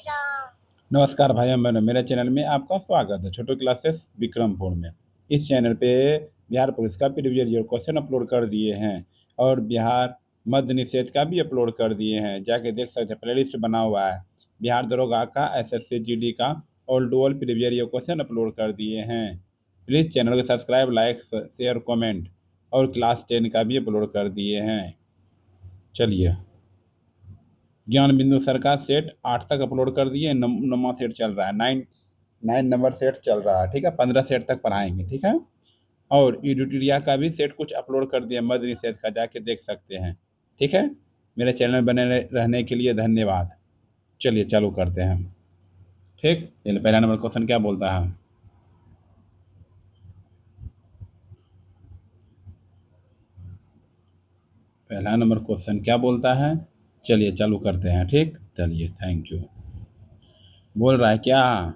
नमस्कार भाइयों बहनों, मेरे चैनल में आपका स्वागत है। छोटो क्लासेस विक्रमपुर में इस चैनल पे बिहार पुलिस का प्रीवियस ईयर क्वेश्चन अपलोड कर दिए हैं और बिहार मद्य निषेध का भी अपलोड कर दिए हैं। जाके देख सकते हैं, प्लेलिस्ट बना हुआ है। बिहार दरोगा का, एसएससी जीडी का all to all previous year question upload कर दिए हैं। प्लीज़ चैनल को सब्सक्राइब, लाइक, शेयर, कॉमेंट। और क्लास 10 का भी अपलोड कर दिए हैं। चलिए, ज्ञान बिंदु सर का सेट 8 तक अपलोड कर दिए। 9वां सेट चल रहा है, 9 नंबर सेट चल रहा है। ठीक है, 15 सेट तक पढ़ाएंगे। ठीक है, और यूडिटिरिया का भी सेट कुछ अपलोड कर दिया, मध्य निषेध का, जाके देख सकते हैं। ठीक है, मेरे चैनल में बने रहने के लिए धन्यवाद। चलिए चालू करते हैं। ठीक, चलिए, पहला नंबर क्वेश्चन क्या बोलता है? पहला नंबर क्वेश्चन क्या बोलता है? चलिए चालू करते हैं। ठीक, चलिए, थैंक यू। बोल रहा है क्या?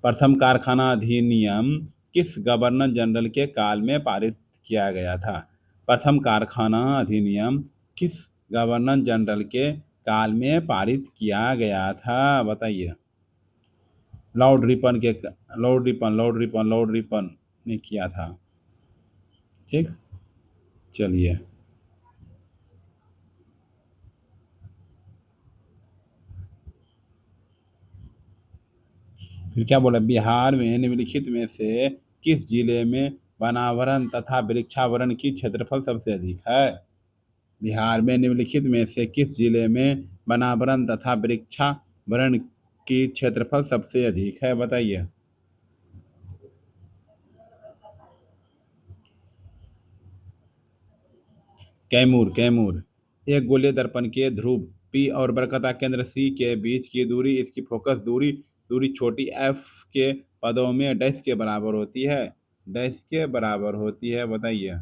प्रथम कारखाना अधिनियम किस गवर्नर जनरल के काल में पारित किया गया था? प्रथम कारखाना अधिनियम किस गवर्नर जनरल के काल में पारित किया गया था? बताइए। लॉर्ड रिपन ने किया था। ठीक, चलिए। फिर क्या बोला? बिहार में निम्नलिखित में से किस जिले में वनावरण तथा वृक्षावरण की क्षेत्रफल सबसे अधिक है? बिहार में निम्नलिखित में से किस जिले में वनावरण तथा वृक्षावरण की क्षेत्रफल सबसे अधिक है? बताइए। कैमूर। एक गोलीय दर्पण के ध्रुव P और वक्रता केंद्र C के बीच की दूरी, इसकी फोकस दूरी छोटी f के पदों में डैश के बराबर होती है। डैश के बराबर होती है, बताइए।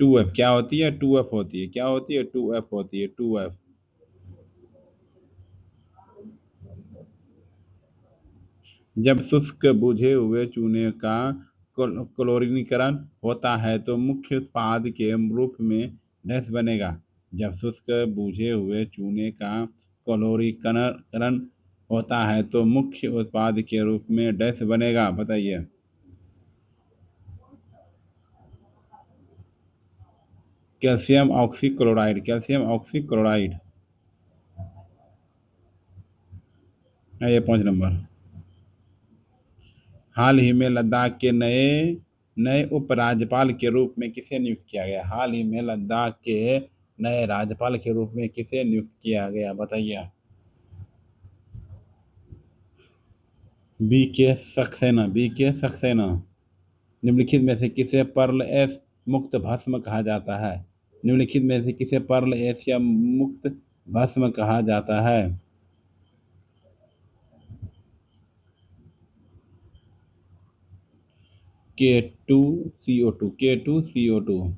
2f क्या होती है? 2f होती है। क्या होती है? 2f होती है। 2f। जब शुष्क बुझे हुए चूने का क्लोरीनीकरण होता है तो मुख्य उत्पाद के रूप में डैश बनेगा। जब शुष्क बुझे हुए चूने का क्लोरीकरण होता है तो मुख्य उत्पाद के रूप में डैश बनेगा। बताइए। Calcium oxychloride. Calcium oxychloride. ये 5 नंबर। हाल ही में लद्दाख के नए नए उपराज्यपाल के रूप में किसे नियुक्त किया गया? हाल ही में लद्दाख के नए राज्यपाल के रूप में किसे नियुक्त किया गया? बताइए। बी के सक्सेना। निम्नलिखित में से किसे पर्ल एस मुक्त भस्म कहा जाता है? निम्नलिखित में से किसे पर्ल एस या मुक्त भस्म कहा जाता है? K2CO2।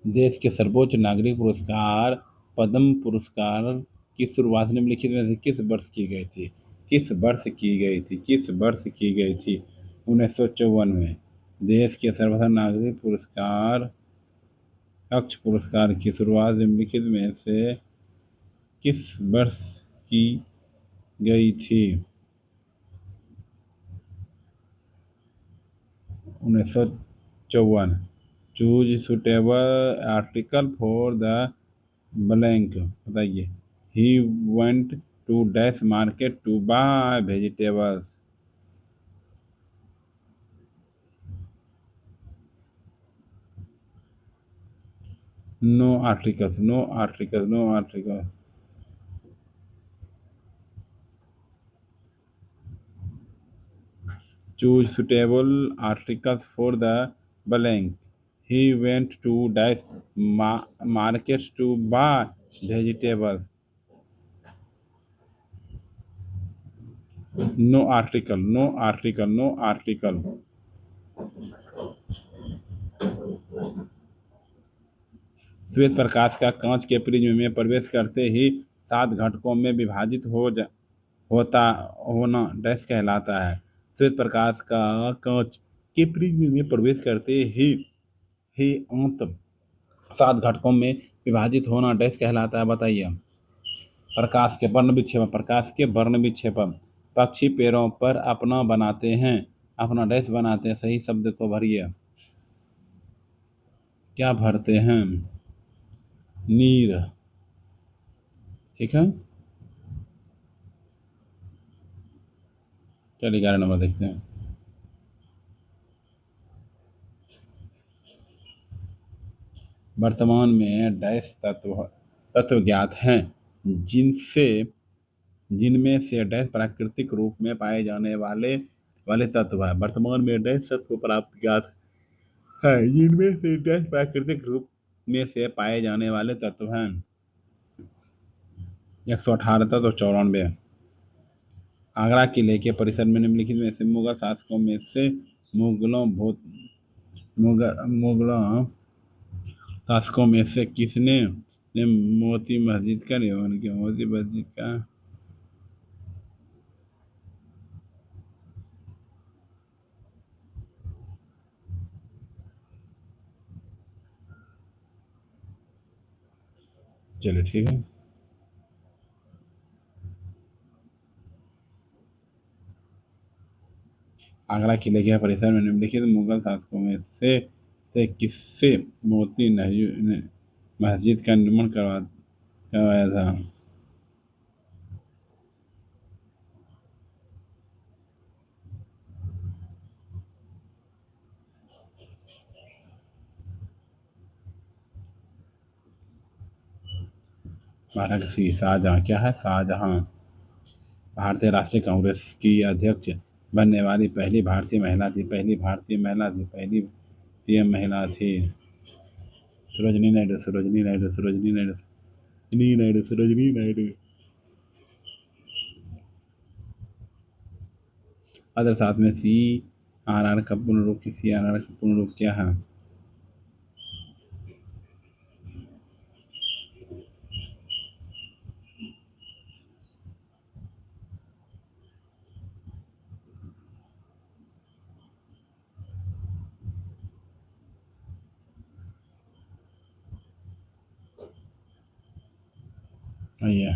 देश के सर्वोच्च नागरिक पुरस्कार पद्म पुरस्कार की शुरुआत निम्नलिखित में से किस वर्ष की गई थी? किस वर्ष की गई थी? किस वर्ष की गई थी? 1954 में। देश के सर्वोच्च नागरिक पुरस्कार अक्ष पुरस्कार की शुरुआत निम्नलिखित में से किस वर्ष की गई थी? 1954। Choose suitable article for the blank. बताइए। He went to dash market to buy vegetables. No articles. No articles. No articles. Choose suitable articles for the blank. He went to dash market to buy vegetables. No article. No article. No article. श्वेत प्रकाश का कांच के prism में प्रवेश करते ही 7 घटकों में विभाजित होता होना डैश कहलाता है। श्वेत प्रकाश का कांच के पृथ्वी में प्रवेश करते ही अंत 7 घटकों में विभाजित होना डैश कहलाता है, बताइए। प्रकाश के वर्ण विक्षेपण। पक्षी पैरों पर अपना डैश बनाते हैं, सही शब्द को भरिए। क्या भरते हैं? नीर। ठीक है, चलिए 11 नंबर देखते हैं। वर्तमान में डैश तत्व ज्ञात हैं जिनसे जिनमें से डैश प्राकृतिक रूप में पाए जाने वाले तत्व है। वर्तमान में डैश तत्व प्राप्त ज्ञात है जिनमें से डैश प्राकृतिक रूप में से पाए जाने वाले तत्व हैं। 118 तत्व 94। आगरा किले के परिसर में निम्नलिखित में से मुगल शासकों में से मुगलों शासकों में से किसने ने मोती मस्जिद का निर्माण किया? मोती मस्जिद का चलो ठीक है। आगरा किले के परिसर में निम्नलिखित मुगल शासकों में से किससे मोती मस्जिद का निर्माण करवाया था? भारत शाहजहां। क्या है? शाहजहां। भारतीय राष्ट्रीय कांग्रेस की अध्यक्ष बनने वाली पहली भारतीय महिला थी। पहली पीएम महिला थी। सरोजनी नायडू। सरोजनी नायडू। अदर साथ में CRR का पूर्ण रूप क्या है? आइए।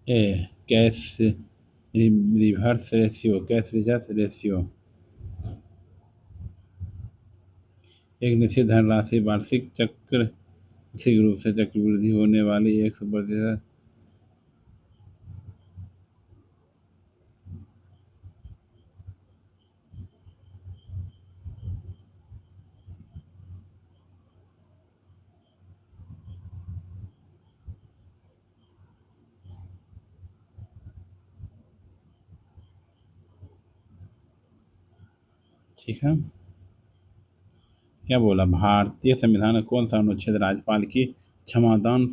ए कैश रिवर्स रेशियो एक निश्चित धनराशि वार्षिक रूप से चक्रवृद्धि होने वाली 100%। ठीक है। क्या बोला? भारतीय संविधान का कौन सा अनुच्छेद राज्यपाल की क्षमादान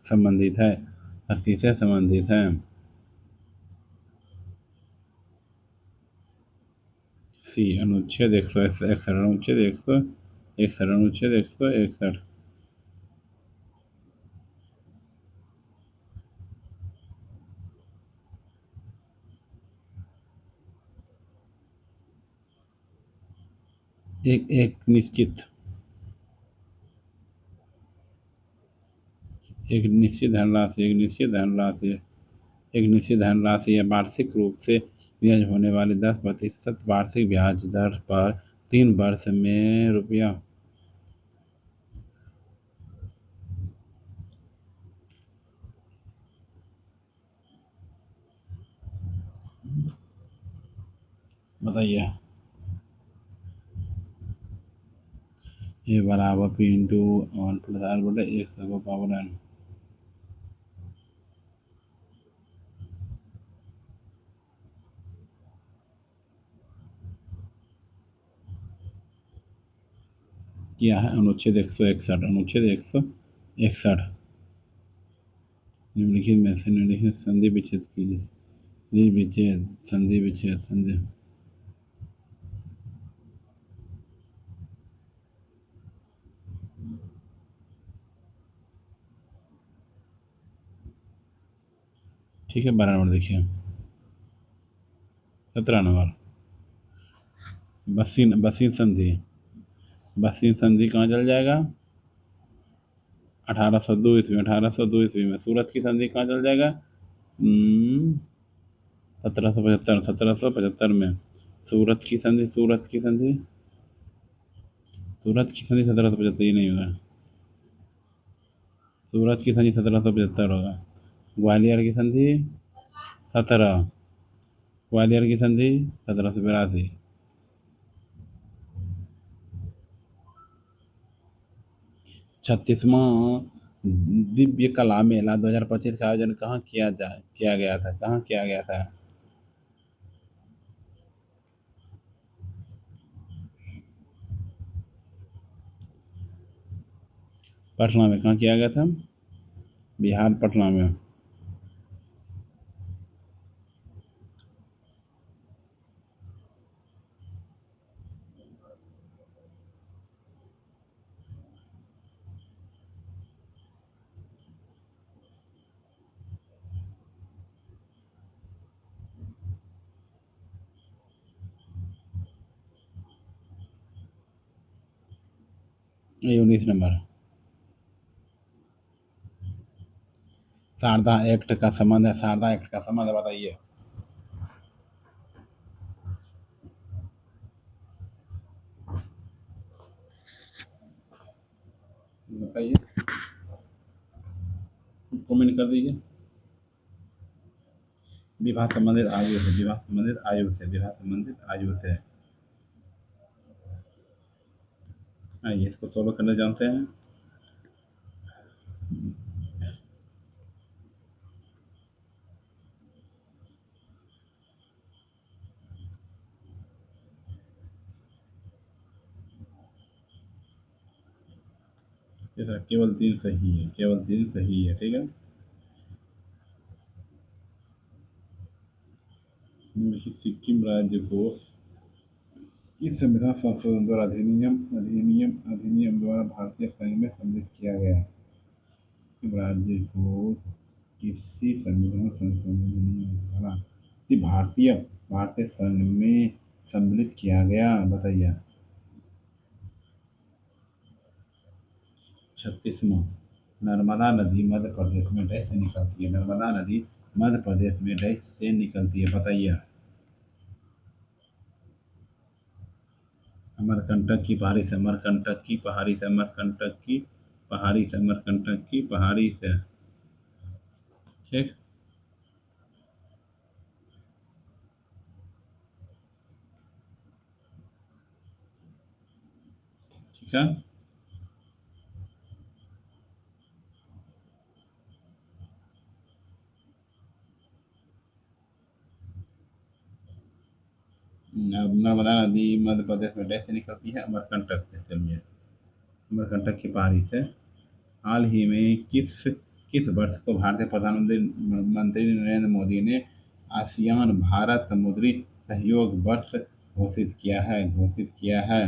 संबंधित है शक्ति से संबंधित है? अनुच्छेद 161। अनुच्छेद 161। एक निश्चित एक निश्चित धनराशि या वार्षिक रूप से ब्याज होने वाली 10% वार्षिक ब्याज दर पर 3 वर्ष में रुपया। बताइए। ए बराबर P × 1 + R/100 किया है। अनुच्छेद 161। निम्नलिखित संधि विच्छेद कीजिए। संधि विच्छेद। ठीक है, 12 नंबर देखिए। 17 नंबर। बसीन बसीन संधि। बसीन संधि कहाँ चल जाएगा? 1802 ईस्वी में। 1802 ईस्वी में। सूरत की संधि कहाँ चल जाएगा? 1775। 1775 में। सूरत की संधि। सूरत की संधि। सूरत की संधि 1775, ये नहीं होगा। सूरत की संधि 1775 होगा। ग्वालियर की संधि 17। ग्वालियर की संधि 1782। 36वां दिव्य कला मेला 2025 का आयोजन कहाँ किया गया था? कहाँ किया गया था? पटना में। कहाँ किया गया था? बिहार, पटना में। ये 19 नंबर। शारदा एक्ट का संबंध है। शारदा एक्ट का संबंध है, बताइए। बताइए, कमेंट कर दीजिए। विवाह संबंधित आयु से। विवाह संबंधित आयु से। विवाह संबंधित आयु से। आइए इसको सोल्व करना जानते हैं। तीसरा, केवल 3 सही है। केवल 3 सही है, ठीक है। निम्नलिखित सिक्किम राज्य को इस संविधान संशोधन द्वारा अधिनियम द्वारा भारतीय संघ में सम्मिलित किया गया। राज्य को किसी संविधान संशोधन अधिनियम द्वारा भारतीय भारतीय संघ में सम्मिलित किया गया, बताइए। 36वां, नर्मदा नदी मध्य प्रदेश में डैश से निकलती है। नर्मदा नदी मध्य प्रदेश में डैश से निकलती है, बताइए। अमरकंटक की पहाड़ी से। अमरकंटक की पहाड़ी से। अमरकंटक की पहाड़ी से। अमरकंटक की पहाड़ी से, ठीक। ठीक है। अब नर्मदा नदी मध्य प्रदेश में डैश से निकलती है? अमरकंटक से। चलिए, अमरकंटक की पहाड़ी से। हाल ही में किस किस वर्ष को भारतीय प्रधानमंत्री मंत्री नरेंद्र मोदी ने आसियान भारत समुद्री सहयोग वर्ष घोषित किया है? घोषित किया है।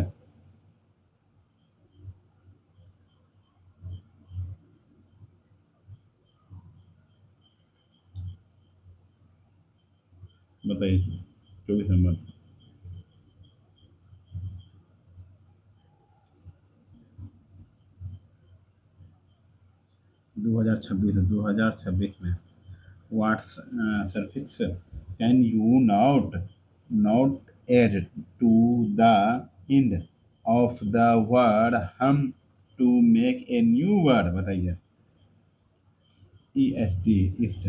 बताइए। 24 नंबर। 2026। 2026 में। What's suffix can you not not add to the end of the word hum to make a new word, बताइए। EST, east.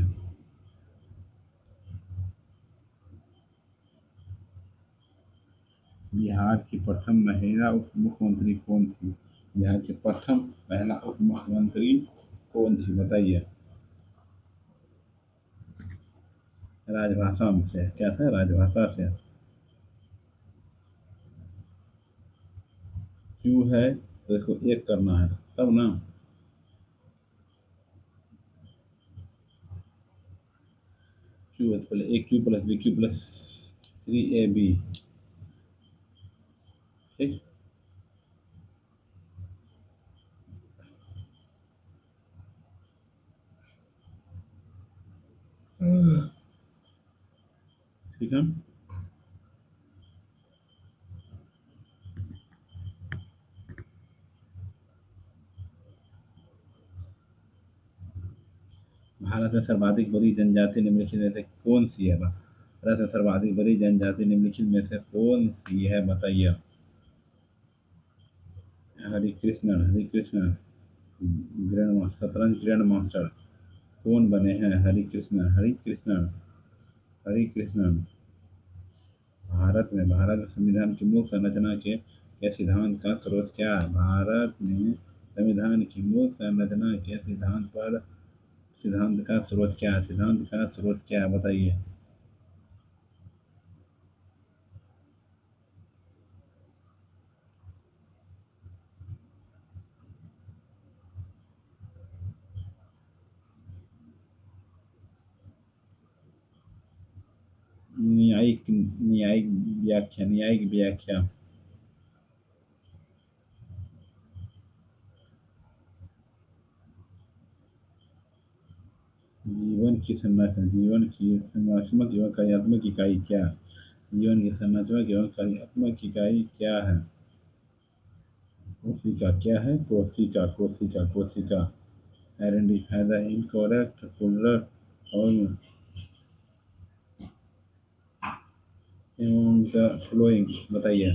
बिहार की प्रथम महिला उप मुख्यमंत्री कौन थी? बिहार की प्रथम महिला उप मुख्यमंत्री कौन थी, बताइए। राजभाषा से। क्या था? राजभाषा से। क्यों है तो इसको एक करना है तब ना। Q S plus A, Q plus B, Q plus 3AB, ठीक। ठीक है। भारत में सर्वाधिक बड़ी जनजाति निम्नलिखित में से कौन सी है? भारत में सर्वाधिक बड़ी जनजाति निम्नलिखित में से कौन सी है, बताइए। हरे कृष्ण ग्रैंड मास्टर, शतरंज ग्रैंड मास्टर कौन बने हैं? हरे कृष्णन। भारत में संविधान की मूल संरचना के सिद्धांत का स्रोत क्या है? भारत में संविधान की मूल संरचना के सिद्धांत का स्रोत क्या है, बताइए। न्यायिक व्याख्या। जीवन की संरचनात्मक एवं कार्यात्मक इकाई क्या है? जीवन की संरचनात्मक एवं कार्यात्मक इकाई क्या है? कोशिका क्या है? कोशिका। आइडेंटिफाई द इनकरेक्ट पुलर और द फ्लोइंग, बताइए।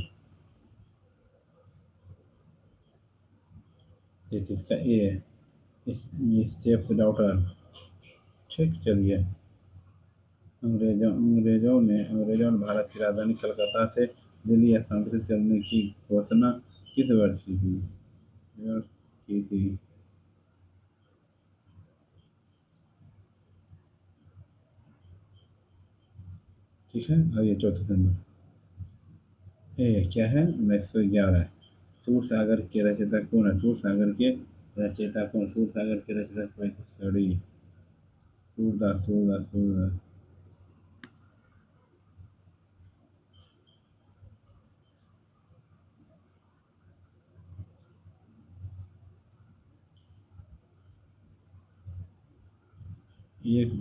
इसका ए है, स्टेप्स डॉटर। ठीक, चलिए। अंग्रेजों ने भारत की राजधानी कलकत्ता से दिल्ली स्थानांतरित करने की घोषणा किस वर्ष की थी? ठीक है, और ये 14 दिसंबर। ए क्या है? 1911। सूर सागर के रचयिता कौन है? सूरसागर के रचयिता सूरदास। एक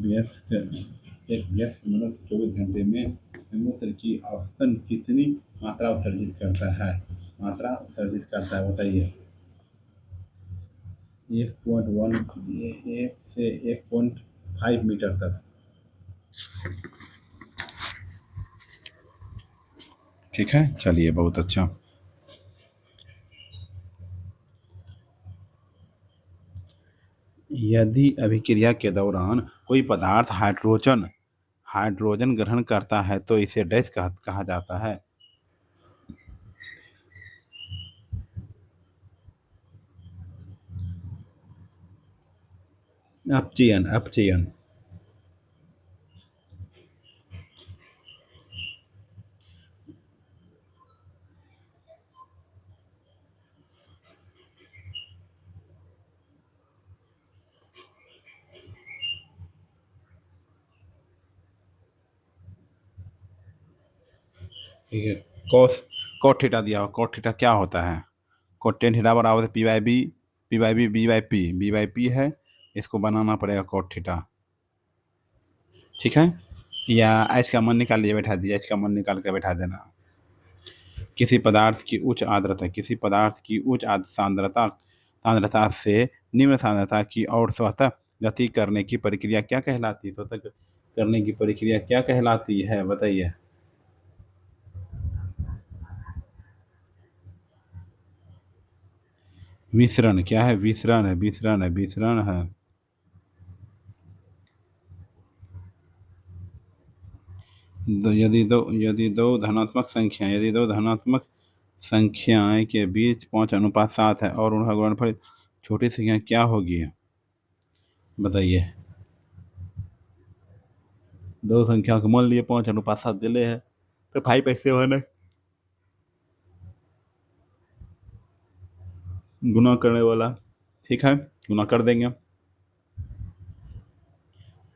वयस्क मनुष्य 24 घंटे में मूत्र की औसतन कितनी मात्रा उत्सर्जित करता है? बताइए। 1.1, 1 से 1.5 मीटर तक। ठीक है, चलिए, बहुत अच्छा। यदि अभिक्रिया के दौरान कोई पदार्थ हाइड्रोजन ग्रहण करता है तो इसे डैश कहा जाता है? अपचयन। ठीक है, cos थीटा दिया हो। cos थीटा क्या होता है? cos tan थीटा बराबर है P/B है। इसको बनाना पड़ेगा cos थीटा। ठीक है, या एच का मान निकाल लिया, बैठा दिया, एच का मान निकाल कर बैठा देना। किसी पदार्थ की उच्च सांद्रता से निम्न सांद्रता की ओर स्वतः गति करने की प्रक्रिया क्या कहलाती है? स्वतः गति करने की प्रक्रिया क्या कहलाती है, बताइए। विसरण क्या है? विसरण है। यदि दो धनात्मक संख्याएं के बीच 5:7 है और उनका गुणनफल छोटी संख्या क्या होगी, बताइए। दो संख्या को मान लिए 5:7 दिले है, तो 5/7 है। गुना करने वाला। ठीक है, गुना कर देंगे।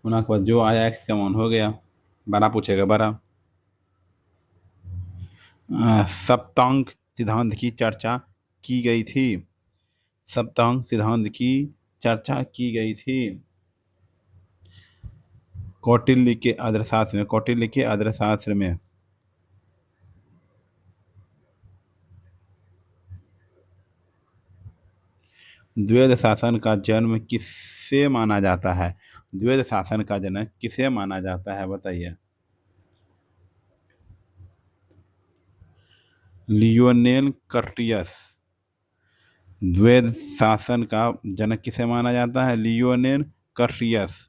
गुना के बाद जो आया एक्स का मान हो गया 12, पूछेगा 12। सप्तांक सिद्धांत की चर्चा की गई थी। सप्तांक सिद्धांत की चर्चा की गई थी कौटिल्य के अर्थशास्त्र में। द्वैध शासन का जन्म किससे माना जाता है? द्वैध शासन का जनक किसे माना जाता है, बताइए। Lionel courteous. द्वैध शासन का जनक किसे माना जाता है? Lionel Curtius.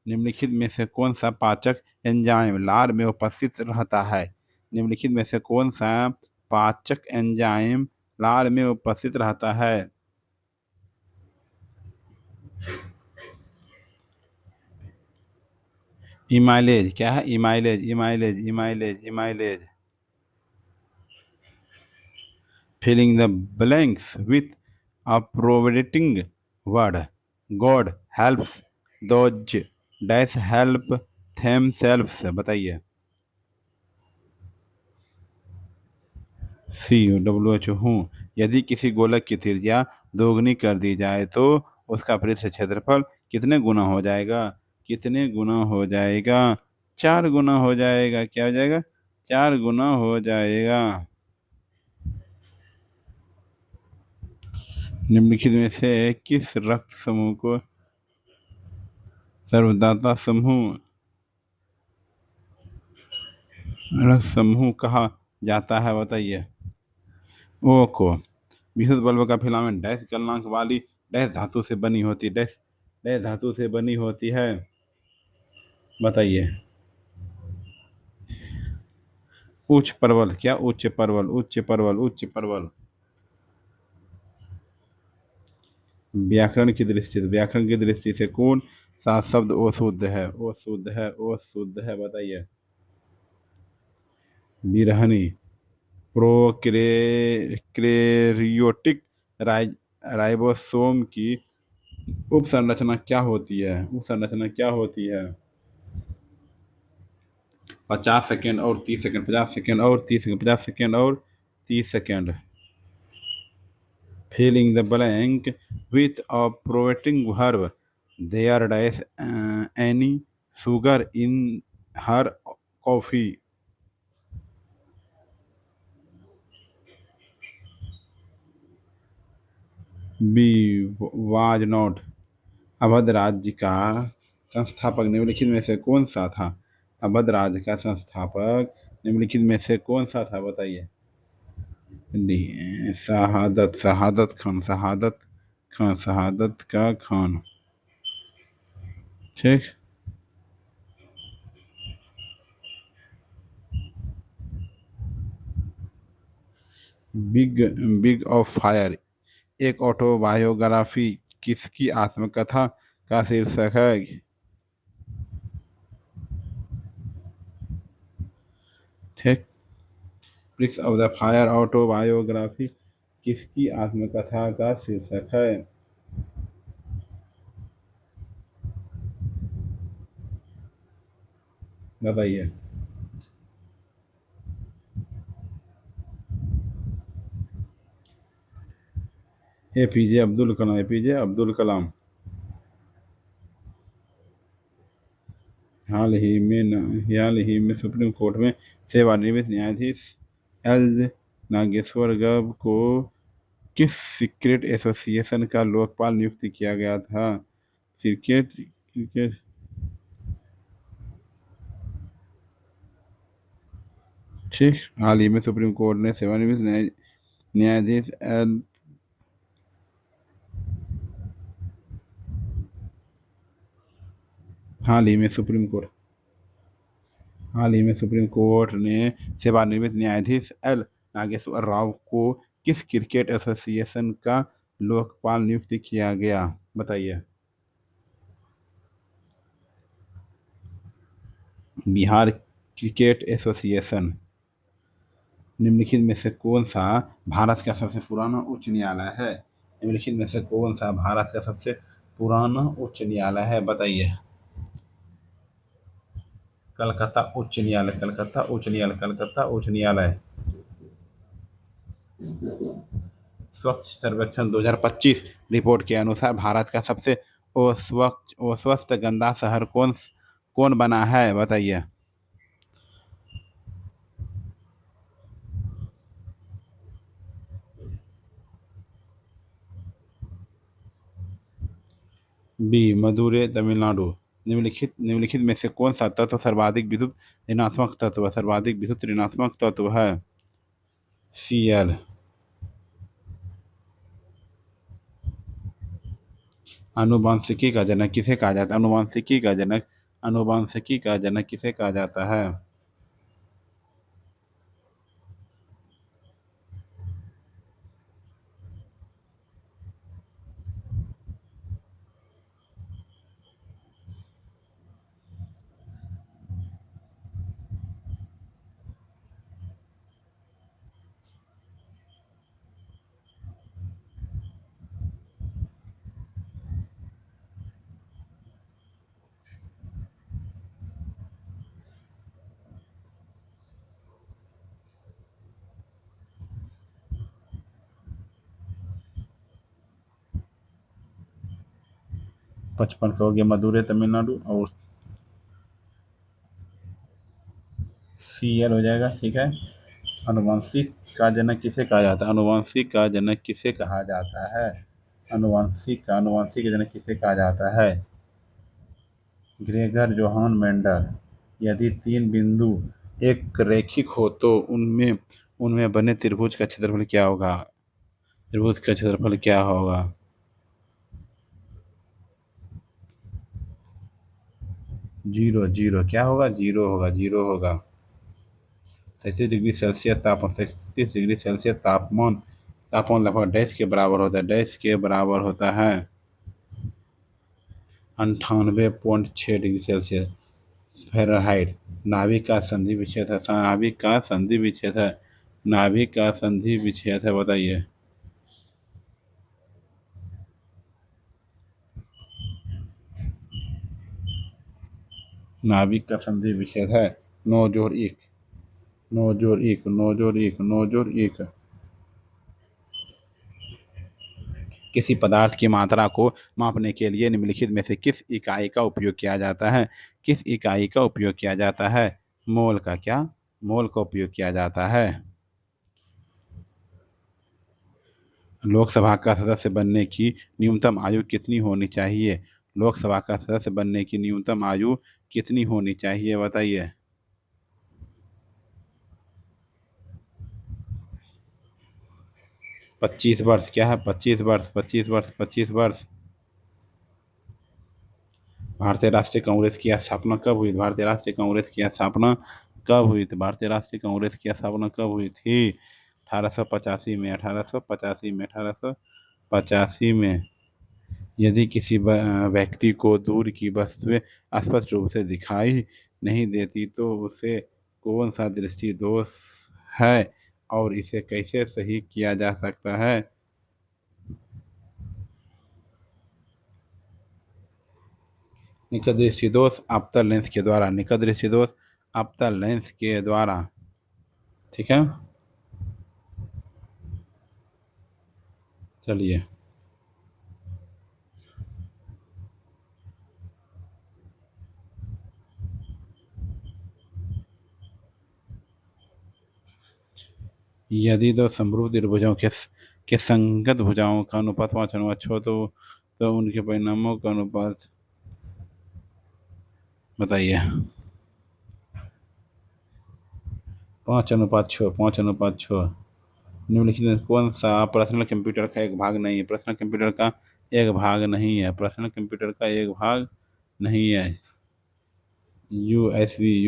निम्नलिखित में से कौन सा पाचक एंजाइम लार में उपस्थित रहता है? निम्नलिखित में से कौन सा पाचक एंजाइम लार में उपस्थित रहता है? इमाइलेज। क्या है? इमाइलेज, इमाइलेज, इमाइलेज, इमाइलेज। Filling the blanks with appropriating word. God helps those dash help themselves। बताइए। COWH हूँ। यदि किसी गोलक की त्रिज्या दोगुनी कर दी जाए तो उसका पृष्ठ क्षेत्रफल कितने गुना हो जाएगा? कितने गुना हो जाएगा? 4 गुना हो जाएगा। क्या हो जाएगा? 4 गुना हो जाएगा। निम्नलिखित में से किस रक्त समूह को सर्वदाता समूह रक्त समूह कहा जाता है? बताइए। ओ को। विद्युत बल्ब का फिलामेंट डैश गलनांक वाली डैश धातु से बनी होती डैश डैश धातु से बनी होती है? बताइए। उच्च परवल। क्या? उच्च परवल, उच्च परवल, उच्च परवल। व्याकरण की दृष्टि से कौन सा शब्द अशुद्ध है? अशुद्ध है, अशुद्ध है, बताइए। बिरहनी। प्रोक्रेरियोटिक राइबोसोम की उपसंरचना क्या होती है? उपसंरचना क्या होती है? 50 सेकेंड और 30 सेकेंड, 50 सेकेंड और 30 सेकेंड, 50 सेकेंड और 30 second. Filling the blank with a provoking verb. There is any sugar in her coffee? B was not। Awadh राज्य का संस्थापक निम्नलिखित में से कौन सा था? अवध राज्य का संस्थापक निम्नलिखित में से कौन सा था? बताइए। डी शहादत, शहादत खान, शहादत खान, शहादत का खान। ठीक। बिग बिग ऑफ फायर एक ऑटोबायोग्राफी किसकी आत्मकथा का शीर्षक है? ठीक। Bricks of the fire autobiography किसकी आत्मकथा का शीर्षक है? बताइए। APJ Abdul Kalam, APJ Abdul Kalam. हाल ही में सुप्रीम कोर्ट में सेवानिवृत्त न्यायाधीश एल नागेश्वर गर्ग को किस सीक्रेट एसोसिएशन का लोकपाल नियुक्त किया गया था? Cricket cricket. ठीक। हाल ही में सुप्रीम कोर्ट ने सेवानिवृत्त न्यायाधीश एल हाल ही में सुप्रीम कोर्ट हाल ही में सुप्रीम कोर्ट ने सेवानिवृत्त न्यायाधीश एल नागेश्वर राव को किस क्रिकेट एसोसिएशन का लोकपाल नियुक्त किया गया? बताइए। Bihar cricket association. निम्नलिखित में से कौन सा भारत का सबसे पुराना उच्च न्यायालय है? निम्नलिखित में से कौन सा भारत का सबसे पुराना उच्च न्यायालय है? बताइए। कलकत्ता उच्च न्यायालय, कलकत्ता उच्च न्यायालय, कलकत्ता उच्च न्यायालय। स्वच्छ सर्वेक्षण 2025 रिपोर्ट के अनुसार भारत का सबसे अस्वच्छ गंदा शहर कौन कौन बना है? बताइए। बी मदुरै तमिलनाडु। निम्नलिखित में से कौन सा तत्व सर्वाधिक विद्युत ऋणात्मक तत्व सर्वाधिक विद्युत ऋणात्मक तत्व है? Cl। आनुवंशिकी का जनक किसे कहा जाता है? आनुवंशिकी का जनक किसे कहा जाता है? 55 का हो गया मदुरै तमिलनाडु और Cl हो जाएगा। ठीक है। आनुवंशिक का जनक किसे कहा जाता है? आनुवंशिक का जनक किसे कहा जाता है? आनुवंशिक का जनक किसे कहा जाता है? Gregor Johan Mendel. यदि तीन बिंदु एक रैखिक हो तो उनमें उनमें बने त्रिभुज का क्षेत्रफल क्या होगा? त्रिभुज का क्षेत्रफल क्या होगा? 0 क्या होगा? 0 होगा। 37 डिग्री सेल्सियस तापमान तापमान लगभग डैश के बराबर होता है। डैश के बराबर होता है 98.6 डिग्री सेल्सियस फ़ारेनहाइट। नाभिक का संधि विच्छेद है। नाभिक का संधि विच्छेद है बताइए। नाभिक का संधि विच्छेद है 9 जोड़ 1। 9 जोड़ 1। किसी पदार्थ की मात्रा को मापने के लिए निम्नलिखित में से किस इकाई का उपयोग किया जाता है? मोल का क्या? मोल का उपयोग किया जाता है। लोकसभा का सदस्य बनने की न्यूनतम आयु कितनी होनी चाहिए? लोकसभा का सदस्य बनने की न्यूनतम आयु कितनी होनी चाहिए बताइए। 25 वर्ष। क्या है? 25 वर्ष। भारतीय राष्ट्रीय कांग्रेस की स्थापना कब हुई? भारतीय राष्ट्रीय कांग्रेस की स्थापना कब हुई थी? भारतीय राष्ट्रीय कांग्रेस की स्थापना कब हुई थी? 1885 में। 1885 में। यदि किसी व्यक्ति को दूर की वस्तुएं स्पष्ट रूप से दिखाई नहीं देती तो उसे कौन सा दृष्टि दोष है और इसे कैसे सही किया जा सकता है? निकट दृष्टि दोष अवतल लेंस के द्वारा। ठीक है। चलिए। यदि दो समरूप त्रिभुजों के संगत भुजाओं का अनुपात 5:6 हो तो उनके परिणामों का अनुपात बताइए। 5:6। निम्नलिखित में कौन सा पर्सनल कंप्यूटर का एक भाग नहीं है? पर्सनल कंप्यूटर का एक भाग नहीं है। यूएसबी।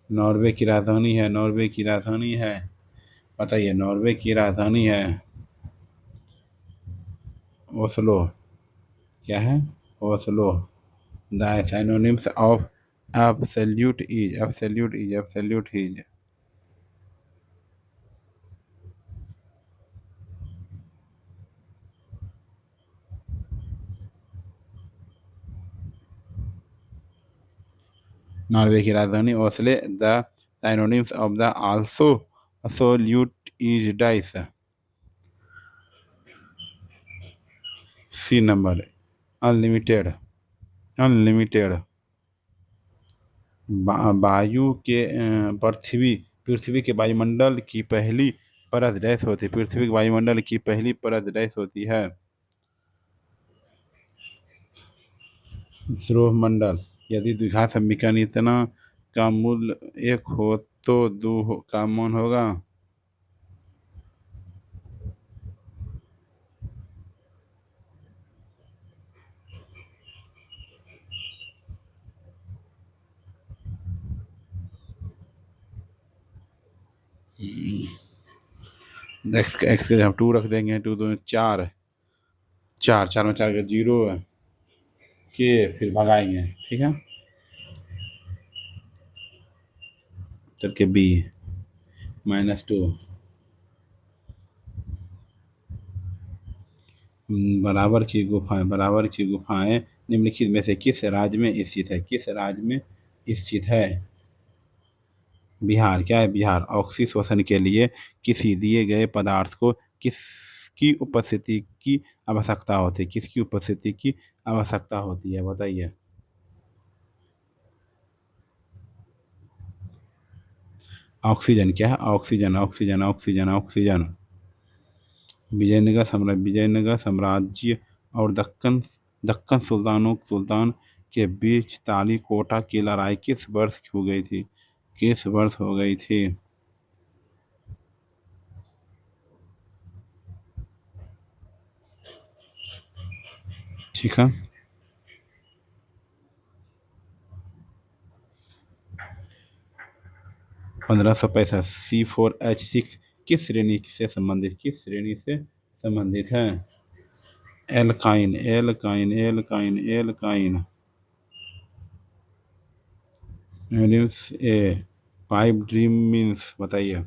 नॉर्वे की राजधानी है। बताइए। नॉर्वे की राजधानी है ओस्लो। क्या है? Oslo. The synonyms of absolute is. Norway की राजधानी Oslo. The synonyms of the also absolute is dice. C number unlimited. Unlimited. वायु के पृथ्वी के वायुमंडल की पहली परत डैश होती है। पृथ्वी के वायुमंडल की पहली परत डैश होती है। स्रोह मंडल। यदि द्विघात समीकरण इतना का मूल एक हो तो का मान होगा। एक्स के हम 2 रख देंगे, 2 2 4, 4 4 में 4 का 0 के फिर भगाएंगे, ठीक है। करके बी -2 बराबर की गुफाएं निम्नलिखित में से किस राज्य में स्थित है? किस राज्य में स्थित है? बिहार। क्या है बिहार? ऑक्सीश्वसन के लिए किसी दिए गए पदार्थ को किसकी उपस्थिति की आवश्यकता होती है? किसकी उपस्थिति की आवश्यकता होती है, बताइए। ऑक्सीजन। क्या है? Oxygen oxygen oxygen oxygen. Vijayanagar साम्राज्य और दक्कन दक्कन सुल्तान के बीच तालीकोटा की लड़ाई किस वर्ष हो गई थी? किस वर्ष हो गई थी? ठीक है। 1565। C4H6 किस श्रेणी से संबंधित है? Alkyne alkyne alkyne alkyne. एलिम्स ए। पाइप ड्रीम मीन्स, बताइए।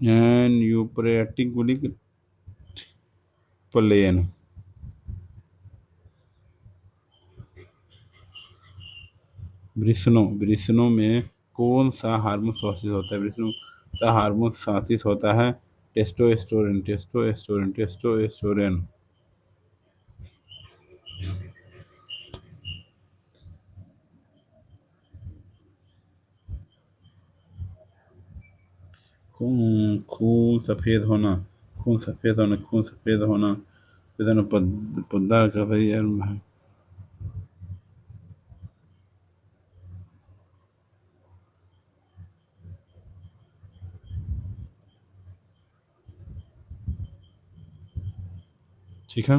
An euphoric plan. वृषणों में कौन सा हार्मोन श्वासित होता है? वृषणों का हार्मोन श्वासित होता है टेस्टोस्टेरोन टेस्टोस्टेरोन टेस्टोस्टेरोन। खून सफेद होना। खून सफेद होना पद्दा का सही है। ठीक है।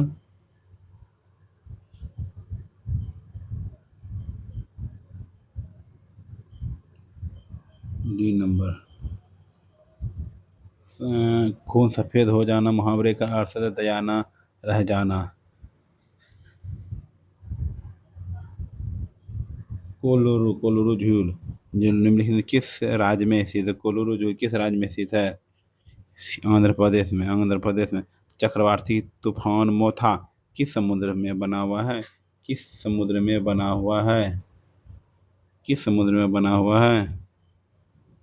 D number. खून सफेद हो जाना मुहावरे का अर्थ है दयाना रह जाना। कोलोरू झील जो निम्नलिखित किस राज्य में स्थित है? कोलोरू झील किस राज्य में स्थित है? आंध्र प्रदेश में। चक्रवाती तूफान मोथा किस समुद्र में बना हुआ है? किस समुद्र में बना हुआ है? किस समुद्र में बना हुआ है?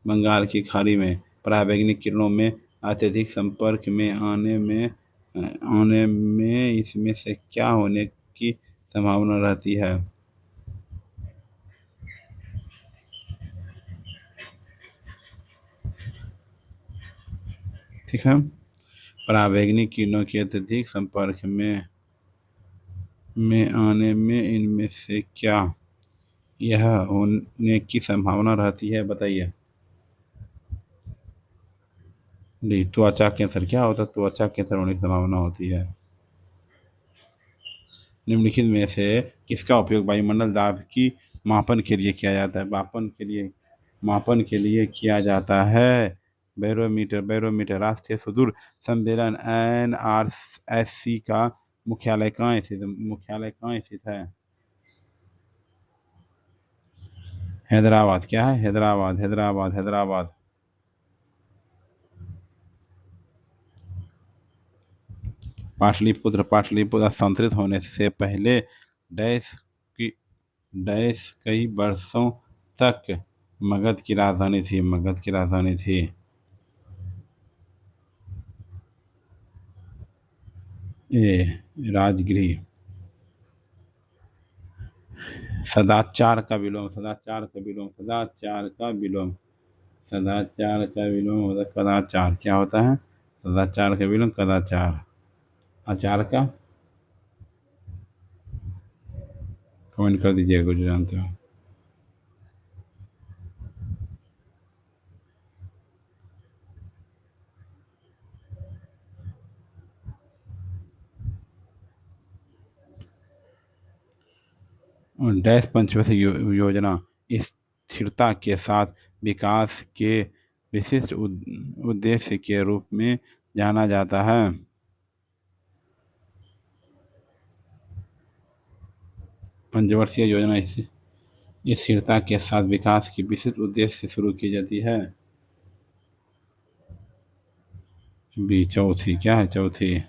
बंगाल की खाड़ी में। पराबैंगनी किरणों में अत्यधिक संपर्क में आने में इसमें से क्या होने की संभावना रहती है? ठीक है। पराबैंगनी किरणों के अत्यधिक संपर्क में आने में इनमें से क्या यह होने की संभावना रहती है, बताइए। नहीं, त्वचा कैंसर। क्या होता है? त्वचा कैंसर होने की संभावना होती है। निम्नलिखित में से किसका उपयोग वायुमंडल दाब की मापन के लिए किया जाता है? मापन के लिए किया जाता है। बैरोमीटर। राष्ट्रीय सुदूर सम्मेलन NRSC का मुख्यालय कहाँ स्थित है? हैदराबाद। क्या है? हैदराबाद। पाटलिपुत्र संतरित होने से पहले डैश की कई वर्षों तक मगध की राजधानी थी। ए। राजगृह। सदाचार का विलोम। सदाचार का विलोम होता है कदाचार। क्या होता है? सदाचार का विलोम कदाचार। आचार का कमेंट कर दीजिएगा जो जानते हो। और डैश पंचवर्षीय योजना स्थिरता के साथ विकास के विशिष्ट उद्देश्य के रूप में जाना जाता है। पंचवर्षीय योजना स्थिरता के साथ विकास के विशिष्ट उद्देश्य से शुरू की जाती है। बी चौथी। क्या है चौथी?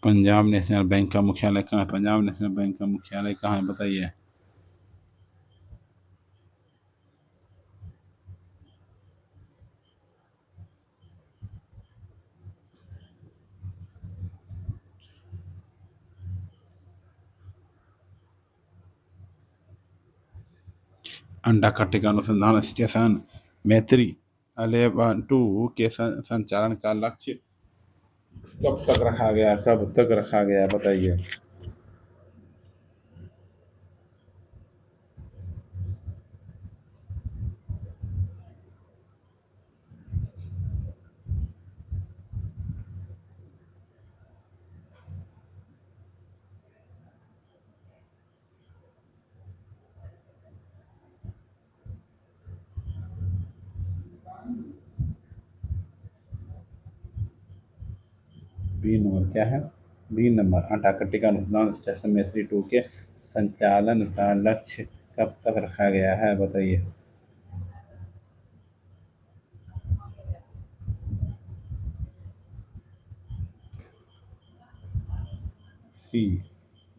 पंजाब नेशनल बैंक का मुख्यालय कहाँ है? पंजाब नेशनल बैंक का मुख्यालय कहाँ है बताइए। अंडा कट्टे का अनुसंधान स्टेशन मैत्री 11-2 के संचालन का लक्ष्य कब तक रखा गया? कब तक रखा गया बताइए। बी नंबर क्या है? बी नंबर अंटार्कटिका अनुसंधान स्टेशन मैत्री 2 के संचालन का लक्ष्य कब तक रखा गया है बताइए। सी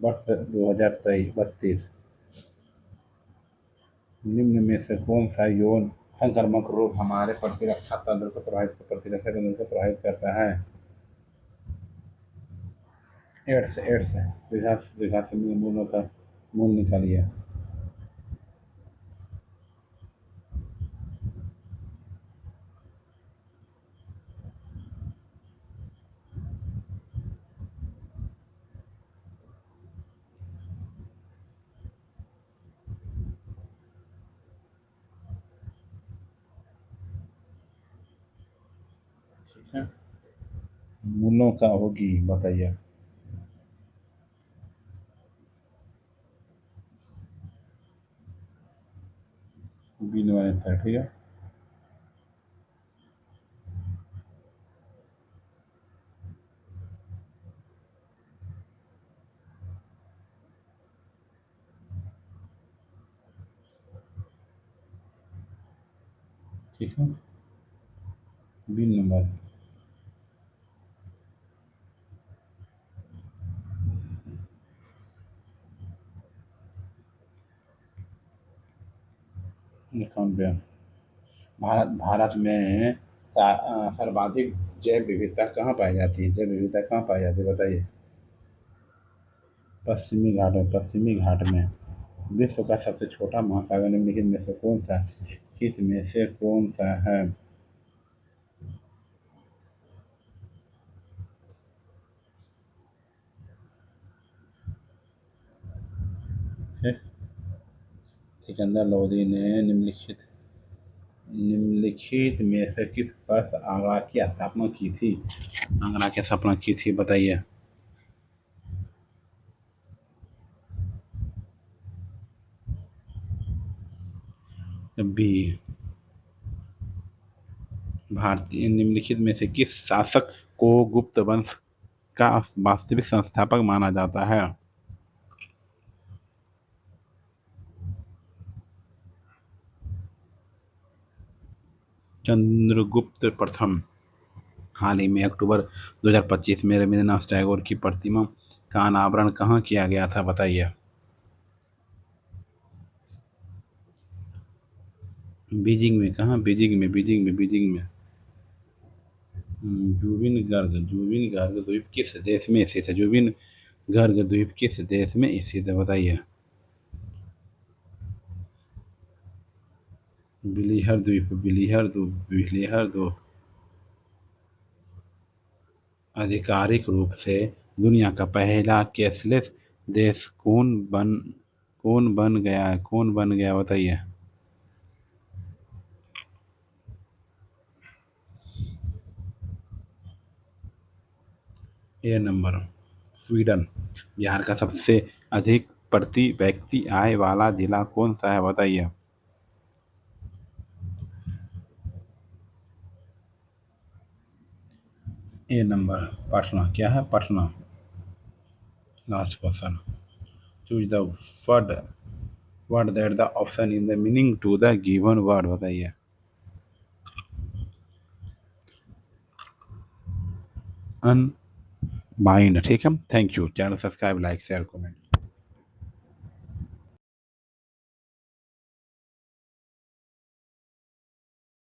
वर्ष 2032। निम्न में से कौन सा यौन संक्रामक रोग हमारे प्रतिरक्षा तंत्र को प्रभावित करता है? एड्स। एड्स दीर्घा दीर्घा से मूलों का मूल निकालिए। ठीक है, मूलों का होगी बताइए। B number answer. ठीक है। ठीक है, बी नंबर। इक्यानवे। भारत में सर्वाधिक जैव विविधता कहाँ पाई जाती है? जैव विविधता कहाँ पाई जाती है बताइए। पश्चिमी घाट में। विश्व का सबसे छोटा महासागर निम्नलिखित में से कौन सा किस में से कौन सा है? है? सिकंदर लोदी ने निम्नलिखित में से किस पर आगरा की स्थापना की थी? आगरा की स्थापना की थी बताइए। बी। भारतीय निम्नलिखित में से किस शासक को गुप्त वंश का वास्तविक संस्थापक माना जाता है? चंद्रगुप्त प्रथम। हाल ही में अक्टूबर 2025 में रविंद्रनाथ टैगोर की प्रतिमा का अनावरण कहाँ किया गया था बताइए। बीजिंग में। कहाँ? बीजिंग में। जुबिन गर्ग द्वीप किस देश में स्थित है? गर्ग द्वीप किस देश में स्थित है बताइए। बिलिहर द्वीप, बिलिहर द्वीप, बिलिहर द्वीप आधिकारिक रूप से दुनिया का पहला कैशलेस देश कौन बन गया बताइए। A number Sweden. बिहार का सबसे अधिक प्रति व्यक्ति आय वाला जिला कौन सा है बताइए। A number Patna. क्या है? Patna. Last question. Choose the word word that the option in the meaning to the given word बताइए। अनबाइंड। ठीक है, thank you. Channel subscribe, like, share, comment.